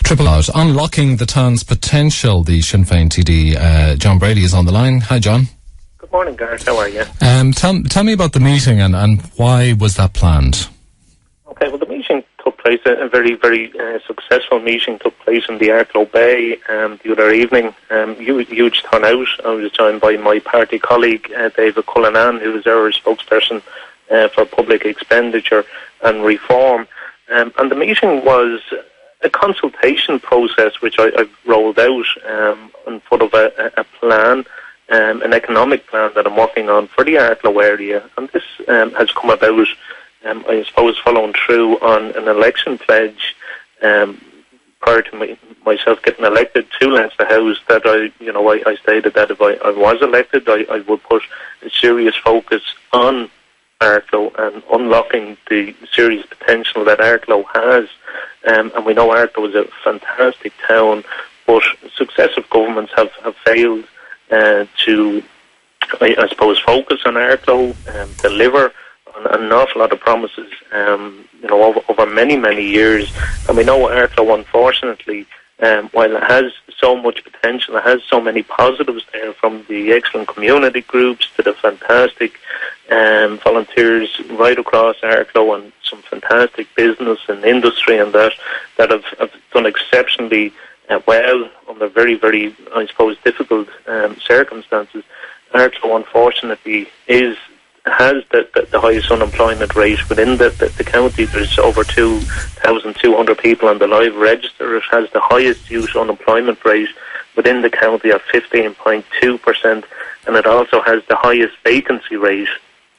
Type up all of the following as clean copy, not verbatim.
Triple out. Unlocking the town's potential, the Sinn Féin TD, John Brady, is on the line. Hi, John. Good morning, Gareth. How are you? Tell me about the meeting and why was that planned? Okay, well, the meeting took place, a very, very successful meeting took place in the Arklow Bay the other evening. Huge turnout. I was joined by my party colleague, David Cullinan, who is our spokesperson for public expenditure and reform. And the meeting was a consultation process which I've rolled out on foot of a plan, an economic plan that I'm working on for the Arklow area. And this has come about, I suppose, following through on an election pledge prior to myself getting elected to Leinster House, that I stated that if I was elected, I would put a serious focus on Arklow and unlocking the serious potential that Arklow has. And we know Arklow is a fantastic town, but successive governments have failed to, I suppose, focus on Arklow, deliver on an awful lot of promises, over many, many years. And we know Arklow, unfortunately, while it has so much potential, it has so many positives there, from the excellent community groups to the fantastic volunteers right across Arklow, and some fantastic business and industry and that have done exceptionally well under very, very, I suppose, difficult circumstances. Arklow, unfortunately, has the highest unemployment rate within the county. There's over 2,200 people on the live register. It has the highest youth unemployment rate within the county at 15.2%, and it also has the highest vacancy rate.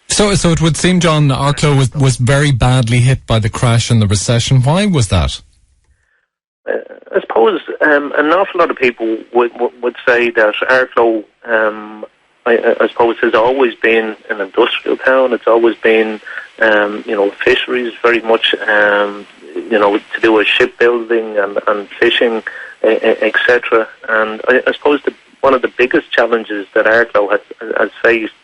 So it would seem, John, Arklow was very badly hit by the crash and the recession. Why was that? I suppose an awful lot of people would say that Arklow, I suppose, has always been an industrial town. It's always been, fisheries, very much, to do with shipbuilding and fishing, etc. And I suppose one of the biggest challenges that Arklow has faced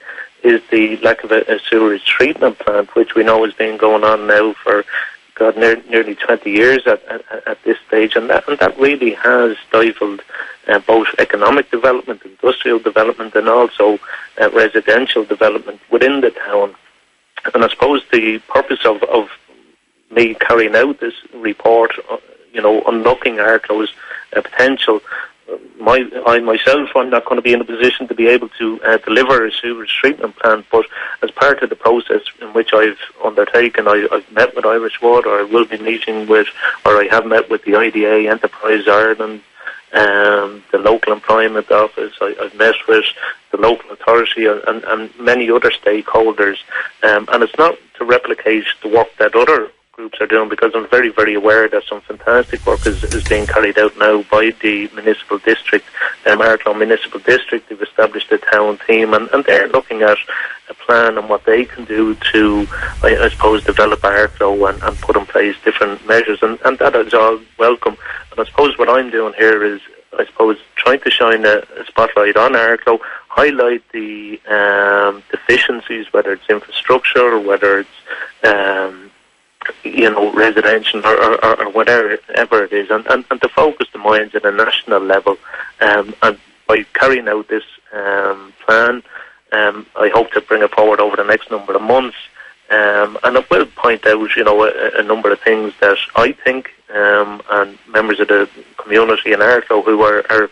is the lack of a sewage treatment plant, which we know has been going on now for nearly 20 years at this stage, and that really has stifled both economic development, industrial development, and also residential development within the town. And I suppose the purpose of me carrying out this report, unlocking Arklow's potential, I'm not going to be in a position to be able to deliver a sewage treatment plant, but as part of the process in which I've undertaken, I've met with Irish Water, I will be meeting with, or I have met with the IDA, Enterprise Ireland, the local employment office. I've met with the local authority and many other stakeholders, and it's not to replicate the work that other groups are doing, because I'm very, very aware that some fantastic work is being carried out now by the municipal district, Arklow Municipal District. They've established a town team, and they're looking at a plan and what they can do to, I suppose, develop Arklow and put in place different measures, and that is all welcome. And I suppose what I'm doing here is, I suppose, trying to shine a spotlight on Arklow, highlight the deficiencies, whether it's infrastructure or whether it's residential or whatever it is, and to focus the minds at a national level. And by carrying out this plan, I hope to bring it forward over the next number of months. And I will point out, a number of things that I think, and members of the community in Arklow who are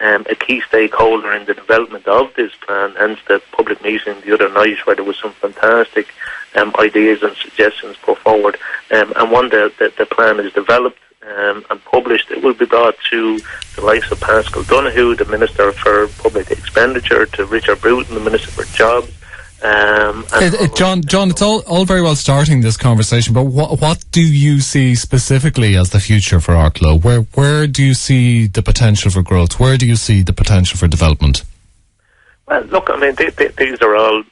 a key stakeholder in the development of this plan, hence the public meeting the other night where there was some fantastic ideas and suggestions put forward. And once the plan is developed and published, it will be brought to the likes of Pascal Donoghue, the Minister for Public Expenditure, to Richard Bruton, the Minister for Jobs. John, it's all very well starting this conversation, but what do you see specifically as the future for Arklow? Where do you see the potential for growth? Where do you see the potential for development? Well, look, I mean, these are all,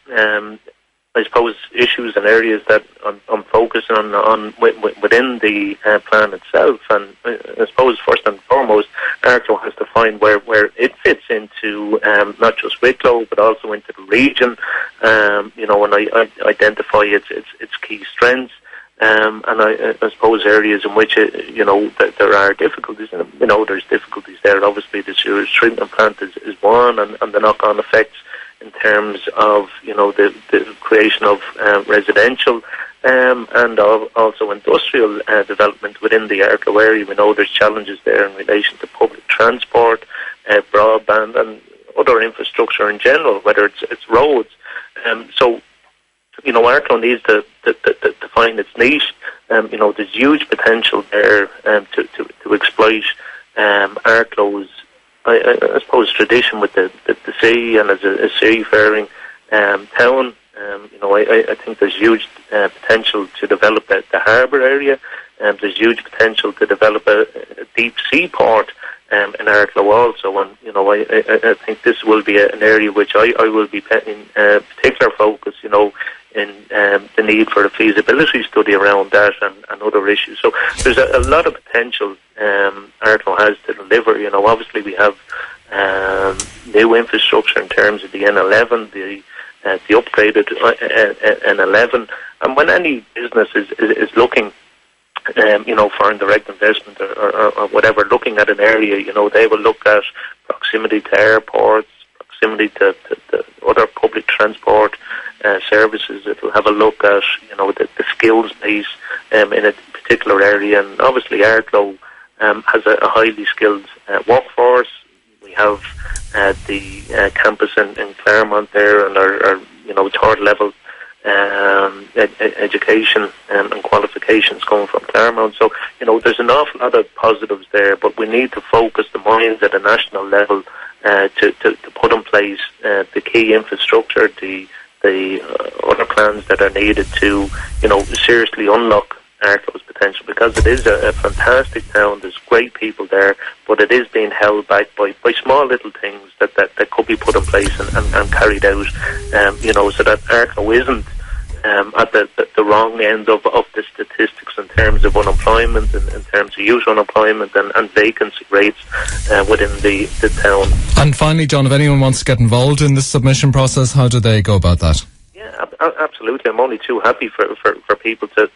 I suppose, issues and areas that I'm focusing on within the plan itself. And I suppose first and foremost, Arklow has to find where it fits into not just Wicklow but also into the region. And I identify its key strengths. And I suppose areas in which, that there are difficulties. There's difficulties there. Obviously, the sewage treatment plant is one, and the knock-on effects in terms of, the creation of residential and also industrial development within the Arklow area. We know there's challenges there in relation to public transport, broadband, and other infrastructure in general, whether it's roads. So Arklow needs to find its niche. There's huge potential there to exploit Arklow's, I suppose, tradition with the sea, and as a seafaring town. I think there's huge potential to develop the harbour area, and there's huge potential to develop a deep sea port in Arklow also. And I think this will be an area which I will be putting particular focus, in the need for a feasibility study around that and other issues. So there's a lot of potential Arklow has to deliver. Obviously we have new infrastructure in terms of the N11, the upgraded N11, and when any business is looking, foreign direct investment or whatever, looking at an area, they will look at proximity to airports, proximity to other public transport services. It will have a look at, the skills base in a particular area, and obviously Arklow has a highly skilled workforce. We have the campus in Claremont there, and our third level education and qualifications coming from Claremont. So there's an awful lot of positives there, but we need to focus the minds at a national level to put in place the key infrastructure, the other plans that are needed to seriously unlock Arklow's potential, because it is a fantastic town. There's great people there, but it is being held back by small little things that could be put in place and carried out, so that Arklow isn't at the wrong end of the statistics in terms of unemployment, and in terms of youth unemployment and vacancy rates within the town. And finally, John, if anyone wants to get involved in this submission process, how do they go about that? Yeah, absolutely. I'm only too happy for people to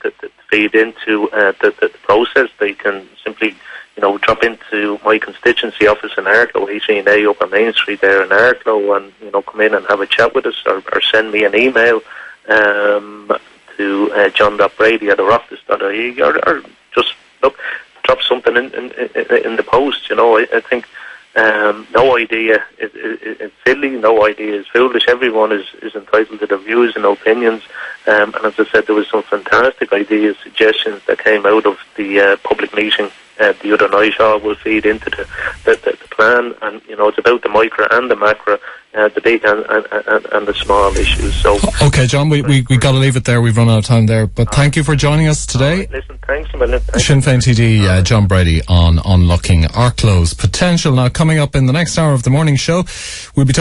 feed into the process. They can simply drop into my constituency office in Arklow, 18A Upper Main Street there in Arklow, and come in and have a chat with us, or send me an email to john.brady@ouroffice.ie, or just drop something in the post. I think no idea is silly, no idea is foolish. Everyone is entitled to their views and opinions, and as I said, there was some fantastic ideas, suggestions that came out of the public meeting the other night. All will feed into the plan, and it's about the micro and the macro, the big and the small issues. So okay, John, we got to leave it there. We've run out of time there, but thank you for joining us today. Right, listen, thanks a million. Sinn Fein TD John Brady on unlocking Arklow's potential. Now, coming up in the next hour of the morning show, we'll be talking